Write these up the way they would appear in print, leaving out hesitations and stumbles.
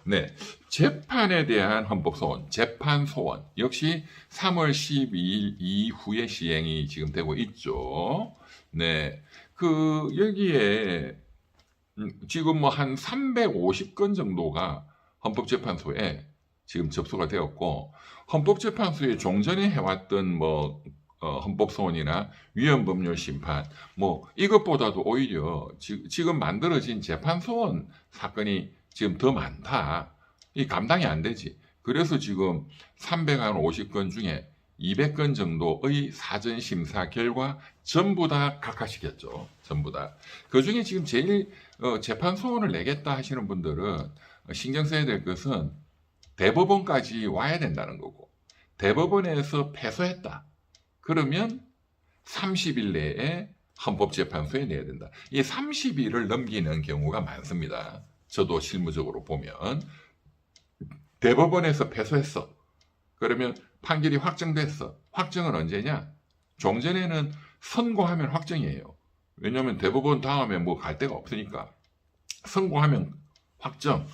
네, 재판에 대한 헌법소원, 재판소원 역시 3월 12일 이후에 시행이 지금 되고 있죠. 네, 여기에 지금 뭐 한 350건 정도가 헌법재판소에 지금 접수가 되었고, 헌법재판소에 종전에 해왔던 뭐 헌법소원이나 위헌법률 심판 뭐 이것보다도 오히려 지금 만들어진 재판소원 사건이 지금 더 많다. 이 감당이 안 되지. 그래서 지금 350건 중에 200건 정도의 사전 심사 결과 전부 다 각하시켰죠. 전부 다. 그 중에 지금 제일 재판 소원을 내겠다 하시는 분들은 신경 써야 될 것은 대법원까지 와야 된다는 거고, 대법원에서 패소했다. 그러면 30일 내에 헌법재판소에 내야 된다. 이 30일을 넘기는 경우가 많습니다. 저도 실무적으로 보면 대법원에서 패소했어. 그러면 판결이 확정됐어. 확정은 언제냐? 종전에는 선고하면 확정이에요. 왜냐하면 대법원 다음에 뭐 갈 데가 없으니까 선고하면 확정.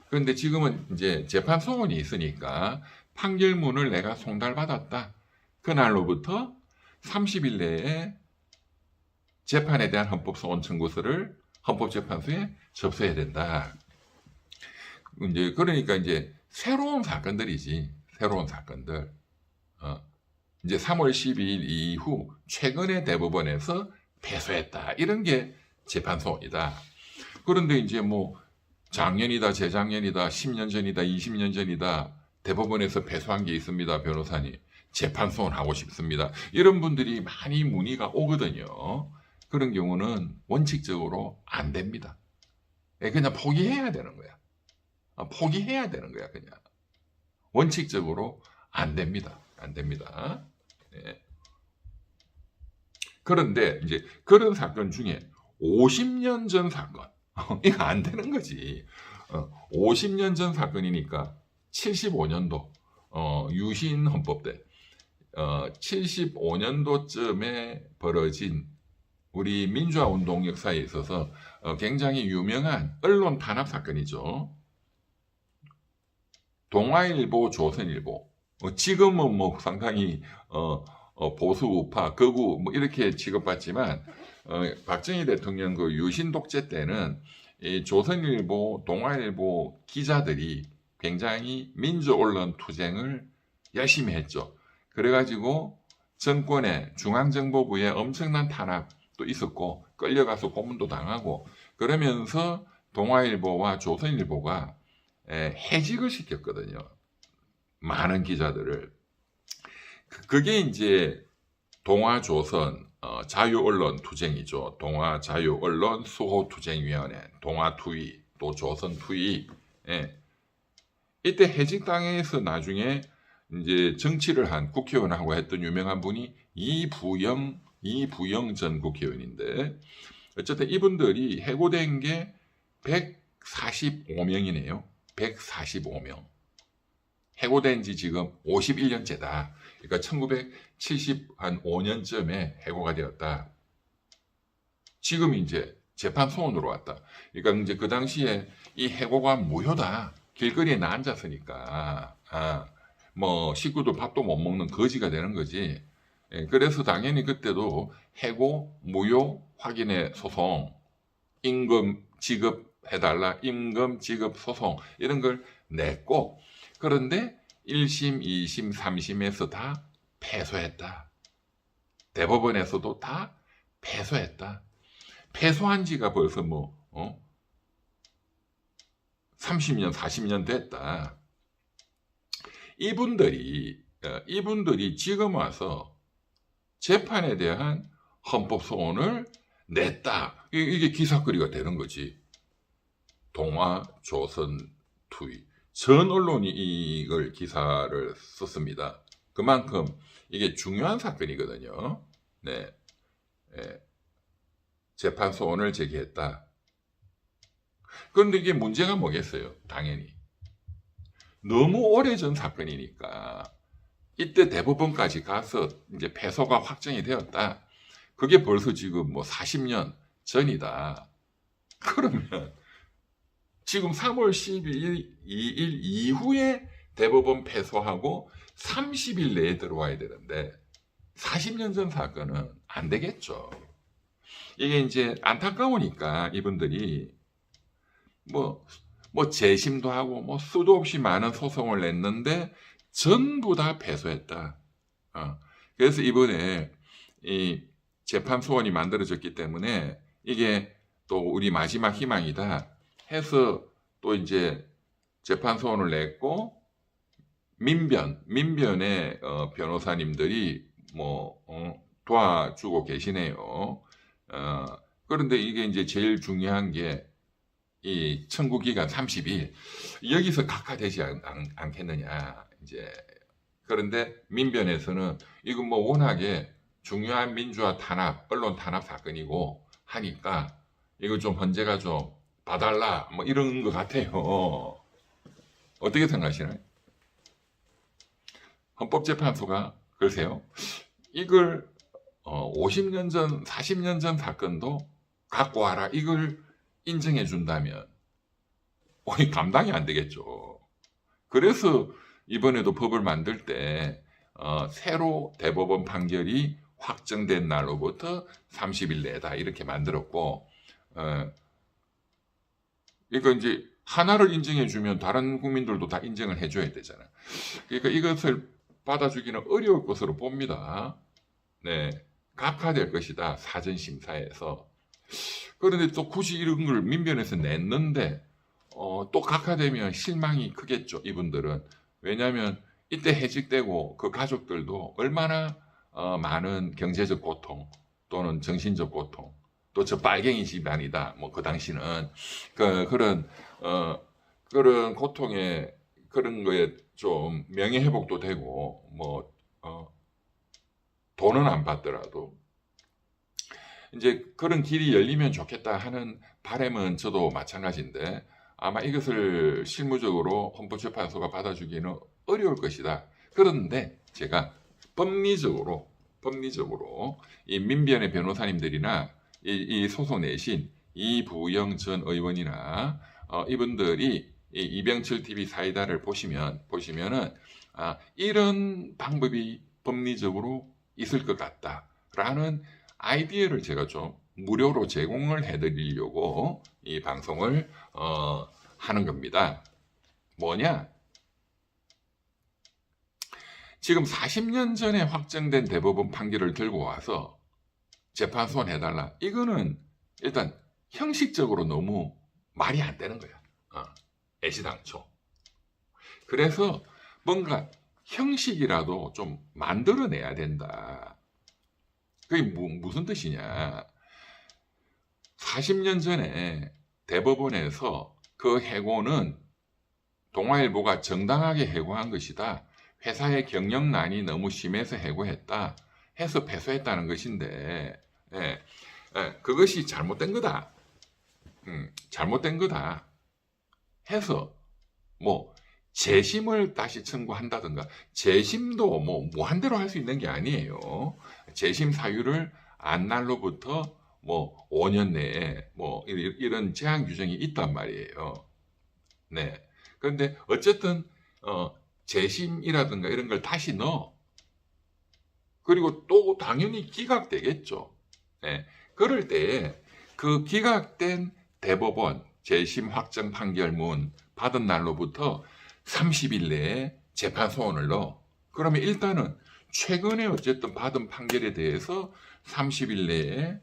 그런데 지금은 이제 재판 소원이 있으니까 판결문을 내가 송달받았다. 그날로부터 30일 내에 재판에 대한 헌법소원 청구서를 헌법재판소에 접수해야 된다. 이제 그러니까 이제 새로운 사건들이지, 새로운 사건들. 이제 3월 12일 이후 최근에 대법원에서 패소했다. 이런 게 재판소원이다. 그런데 이제 뭐 작년이다, 재작년이다, 10년 전이다, 20년 전이다, 대법원에서 패소한 게 있습니다, 변호사님. 재판소원 하고 싶습니다. 이런 분들이 많이 문의가 오거든요. 그런 경우는 원칙적으로 안 됩니다. 그냥 포기해야 되는 거야. 포기해야 되는 거야, 그냥. 원칙적으로 안 됩니다. 안 됩니다. 네. 그런데 이제 그런 사건 중에 50년 전 사건, 이거 안 되는 거지. 50년 전 사건이니까 75년도 유신 헌법 때 75년도쯤에 벌어진 우리 민주화 운동 역사에 있어서 굉장히 유명한 언론 탄압 사건이죠. 동아일보, 조선일보. 지금은 뭐 상당히 보수 우파, 극우 뭐 이렇게 취급받지만 박정희 대통령 그 유신 독재 때는 이 조선일보, 동아일보 기자들이 굉장히 민주 언론 투쟁을 열심히 했죠. 그래가지고 정권의 중앙정보부에 엄청난 탄압도 있었고 끌려가서 고문도 당하고 그러면서 동아일보와 조선일보가 해직을 시켰거든요. 많은 기자들을. 그게 이제 동아조선 자유언론 투쟁이죠. 동아자유언론 수호투쟁위원회, 동아투위, 또 조선투위. 이때 해직당해서 나중에 이제 정치를 한 국회의원하고 했던 유명한 분이 이부영 전 국회의원인데, 어쨌든 이분들이 해고된 게 145명이네요. 145명. 해고된 지 지금 51년째다. 그러니까 1975년쯤에 해고가 되었다. 지금 이제 재판 소원으로 왔다. 그러니까 이제 그 당시에 이 해고가 무효다. 길거리에 나 앉았으니까 뭐 식구들 밥도 못 먹는 거지가 되는 거지. 그래서 당연히 그때도 해고 무효 확인의 소송, 임금 지급해달라, 임금 지급 소송 이런 걸 냈고, 그런데 1심, 2심, 3심에서 다 패소했다. 대법원에서도 다 패소했다. 패소한 지가 벌써 뭐 30년, 40년 됐다. 이분들이 지금 와서 재판에 대한 헌법소원을 냈다. 이게 기사거리가 되는 거지. 동아, 조선, 투위. 전 언론이 이걸 기사를 썼습니다. 그만큼 이게 중요한 사건이거든요. 네. 재판 소원을 제기했다. 그런데 이게 문제가 뭐겠어요? 당연히. 너무 오래전 사건이니까 이때 대법원까지 가서 이제 패소가 확정이 되었다. 그게 벌써 지금 뭐 40년 전이다. 그러면 지금 3월 12일 이후에 대법원 패소하고 30일 내에 들어와야 되는데 40년 전 사건은 안 되겠죠. 이게 이제 안타까우니까 이분들이 뭐 재심도 하고 뭐 수도 없이 많은 소송을 냈는데 전부 다 패소했다. 그래서 이번에 이 재판 소원이 만들어졌기 때문에 이게 또 우리 마지막 희망이다 해서 또 이제 재판 소원을 냈고 민변의 변호사님들이 도와주고 계시네요. 그런데 이게 이제 제일 중요한 게 이 청구 기간 30일 여기서 각하되지 않겠느냐 이제. 그런데 민변에서는 이건 뭐 워낙에 중요한 민주화 탄압, 언론 탄압 사건이고 하니까 이거 좀 헌재가 좀 봐달라 뭐 이런 것 같아요. 어떻게 생각하시나요? 헌법재판소가 글쎄요, 이걸 50년 전, 40년 전 사건도 갖고 와라 이걸 인정해 준다면 감당이 안 되겠죠. 그래서 이번에도 법을 만들 때 새로 대법원 판결이 확정된 날로부터 30일 내다 이렇게 만들었고, 이거 이제 하나를 인정해 주면 다른 국민들도 다 인정을 해줘야 되잖아요. 그러니까 이것을 받아주기는 어려울 것으로 봅니다. 네, 각하될 것이다 사전 심사에서. 그런데 또 굳이 이런 걸 민변에서 냈는데 또 각하되면 실망이 크겠죠 이분들은. 왜냐하면 이때 해직되고 그 가족들도 얼마나 많은 경제적 고통 또는 정신적 고통, 또 저 빨갱이 집안이다 뭐 그 당시는 그런 고통에 그런 거에 좀 명예 회복도 되고 돈은 안 받더라도 이제 그런 길이 열리면 좋겠다 하는 바람은 저도 마찬가지인데 아마 이것을 실무적으로 헌법재판소가 받아주기는 어려울 것이다. 그런데 제가 법리적으로 이 민변의 변호사님들이나 이 소송 내신 이부영 전 의원이나 이분들이 이 이병철 TV 사이다를 보시면은 이런 방법이 법리적으로 있을 것 같다라는 아이디어를 제가 좀 무료로 제공을 해드리려고 이 방송을 하는 겁니다. 뭐냐? 지금 40년 전에 확정된 대법원 판결을 들고 와서 재판 소원해달라. 이거는 일단 형식적으로 너무 말이 안 되는 거야. 애시당초. 그래서 뭔가 형식이라도 좀 만들어내야 된다. 그게 무슨 뜻이냐. 40년 전에 대법원에서 그 해고는 동아일보가 정당하게 해고한 것이다. 회사의 경영난이 너무 심해서 해고했다. 해서 패소했다는 것인데 그것이 잘못된 거다. 잘못된 거다. 해서 재심을 다시 청구한다든가, 재심도 무한대로 할 수 있는 게 아니에요. 재심 사유를 안 날로부터 5년 내에 이런 제한 규정이 있단 말이에요. 네. 그런데 어쨌든 재심이라든가 이런 걸 다시 넣어. 그리고 또 당연히 기각되겠죠. 네. 그럴 때 그 기각된 대법원 재심 확정 판결문 받은 날로부터 30일 내에 재판 소원을 넣어. 그러면 일단은 최근에 어쨌든 받은 판결에 대해서 30일 내에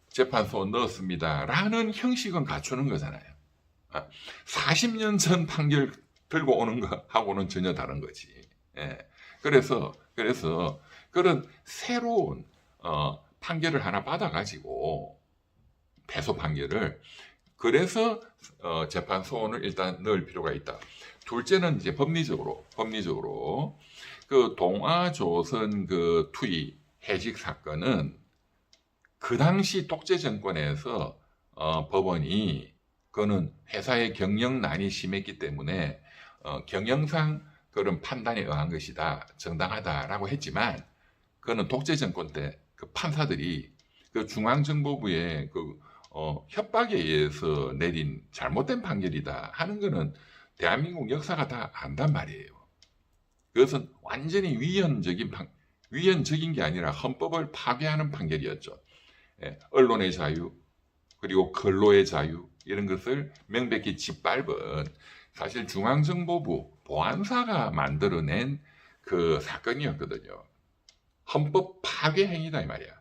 재판 소원 넣었습니다 라는 형식은 갖추는 거잖아요. 40년 전 판결 들고 오는 거하고는 전혀 다른 거지. 그래서 그런 새로운 판결을 하나 받아가지고 패소 판결을, 그래서 재판 소원을 일단 넣을 필요가 있다. 둘째는 이제 법리적으로 그 동아조선 그 투이 해직 사건은 그 당시 독재 정권에서 법원이 그거는 회사의 경영난이 심했기 때문에 경영상 그런 판단에 의한 것이다, 정당하다라고 했지만, 그거는 독재 정권 때 그 판사들이 그 중앙정보부의 그 협박에 의해서 내린 잘못된 판결이다 하는 것은 대한민국 역사가 다 안단 말이에요. 그것은 완전히 위헌적인 게 아니라 헌법을 파괴하는 판결이었죠. 언론의 자유, 그리고 근로의 자유, 이런 것을 명백히 짓밟은 사실 중앙정보부 보안사가 만들어낸 그 사건이었거든요. 헌법 파괴 행위다 이 말이야.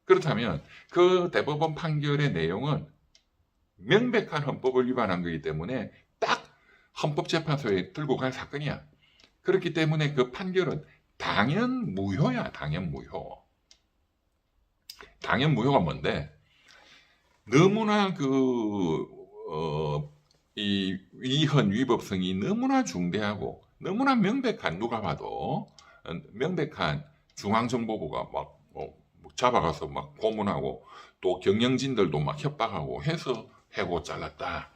그렇다면 그 대법원 판결의 내용은 명백한 헌법을 위반한 거기 때문에 딱 헌법재판소에 들고 갈 사건이야. 그렇기 때문에 그 판결은 당연 무효야. 당연 무효. 당연 무효가 뭔데? 너무나 이 위헌 위법성이 너무나 중대하고 너무나 명백한, 누가 봐도 명백한, 중앙정보부가 막 잡아가서 막 고문하고 또 경영진들도 막 협박하고 해서 해고 잘랐다.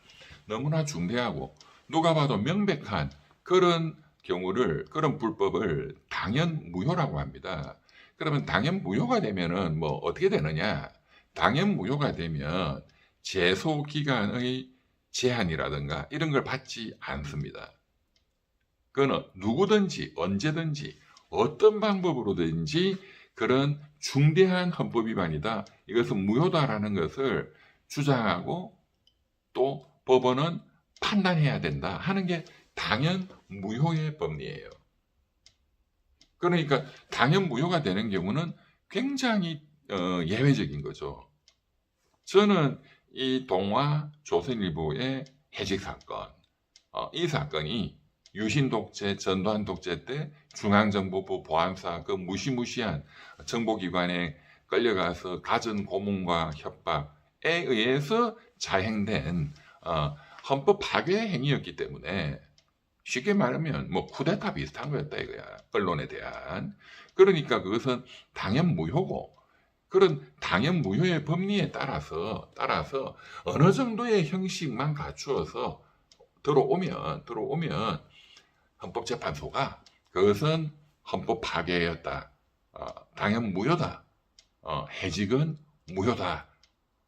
너무나 중대하고 누가 봐도 명백한 그런 경우를, 그런 불법을 당연 무효라고 합니다. 그러면 당연 무효가 되면은 뭐 어떻게 되느냐? 당연 무효가 되면 제소 기간의 제한이라든가 이런 걸 받지 않습니다. 그거는 누구든지 언제든지 어떤 방법으로든지 그런 중대한 헌법 위반이다, 이것은 무효다라는 것을 주장하고 또 법원은 판단해야 된다 하는 게 당연 무효의 법리예요. 그러니까 당연 무효가 되는 경우는 굉장히 예외적인 거죠. 저는 이 동아 조선일보의 해직 사건, 이 사건이 유신 독재, 전두환 독재 때 중앙정보부 보안사 그 무시무시한 정보기관에 끌려가서 갖은 고문과 협박에 의해서 자행된 헌법 파괴 행위였기 때문에 쉽게 말하면 뭐 쿠데타 비슷한 거였다 이거야. 언론에 대한. 그러니까 그것은 당연 무효고, 그런 당연 무효의 법리에 따라서 어느 정도의 형식만 갖추어서 들어오면 헌법재판소가 그것은 헌법 파괴였다, 당연 무효다, 해직은 무효다.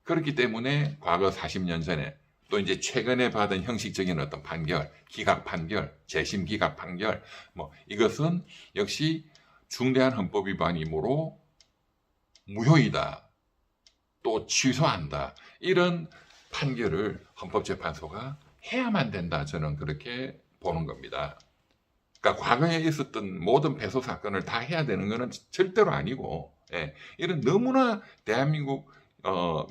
그렇기 때문에 과거 40년 전에 또 이제 최근에 받은 형식적인 어떤 판결, 기각 판결, 재심 기각 판결, 뭐 이것은 역시 중대한 헌법 위반이므로 무효이다, 또 취소한다, 이런 판결을 헌법재판소가 해야만 된다, 저는 그렇게 보는 겁니다. 그러니까 과거에 있었던 모든 패소 사건을 다 해야 되는 것은 절대로 아니고, 이런 너무나 대한민국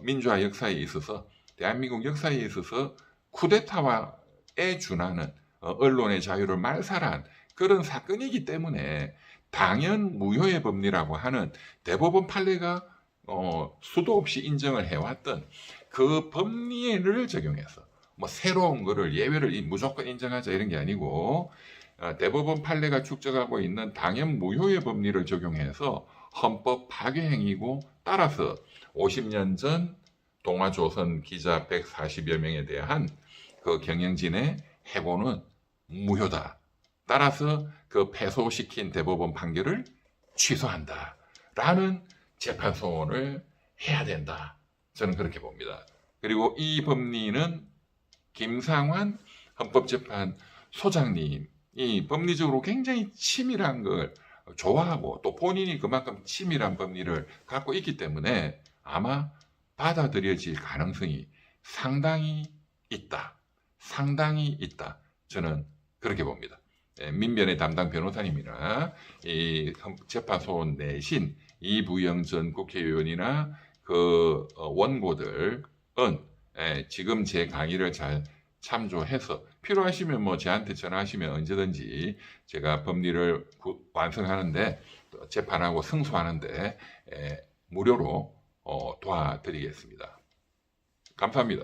민주화 역사에 있어서, 대한민국 역사에 있어서 쿠데타와에 준하는 언론의 자유를 말살한 그런 사건이기 때문에 당연 무효의 법리라고 하는 대법원 판례가 수도 없이 인정을 해왔던 그 법리를 적용해서 뭐 새로운 거를, 예외를 무조건 인정하자 이런 게 아니고, 대법원 판례가 축적하고 있는 당연 무효의 법리를 적용해서 헌법 파괴 행위고, 따라서 50년 전 동아조선 기자 140여 명에 대한 그 경영진의 해고는 무효다. 따라서 그 패소시킨 대법원 판결을 취소한다 라는 재판소원을 해야 된다, 저는 그렇게 봅니다. 그리고 이 법리는 김상환 헌법재판소장님이 법리적으로 굉장히 치밀한 걸 좋아하고 또 본인이 그만큼 치밀한 법리를 갖고 있기 때문에 아마 받아들여질 가능성이 상당히 있다. 저는 그렇게 봅니다. 민변의 담당 변호사님이나 이 재판소원 내신 이부영 전 국회의원이나 그 원고들은 지금 제 강의를 잘 참조해서 필요하시면 뭐 저한테 전화하시면 언제든지 제가 법리를 완성하는데, 재판하고 승소하는데 무료로 도와드리겠습니다. 감사합니다.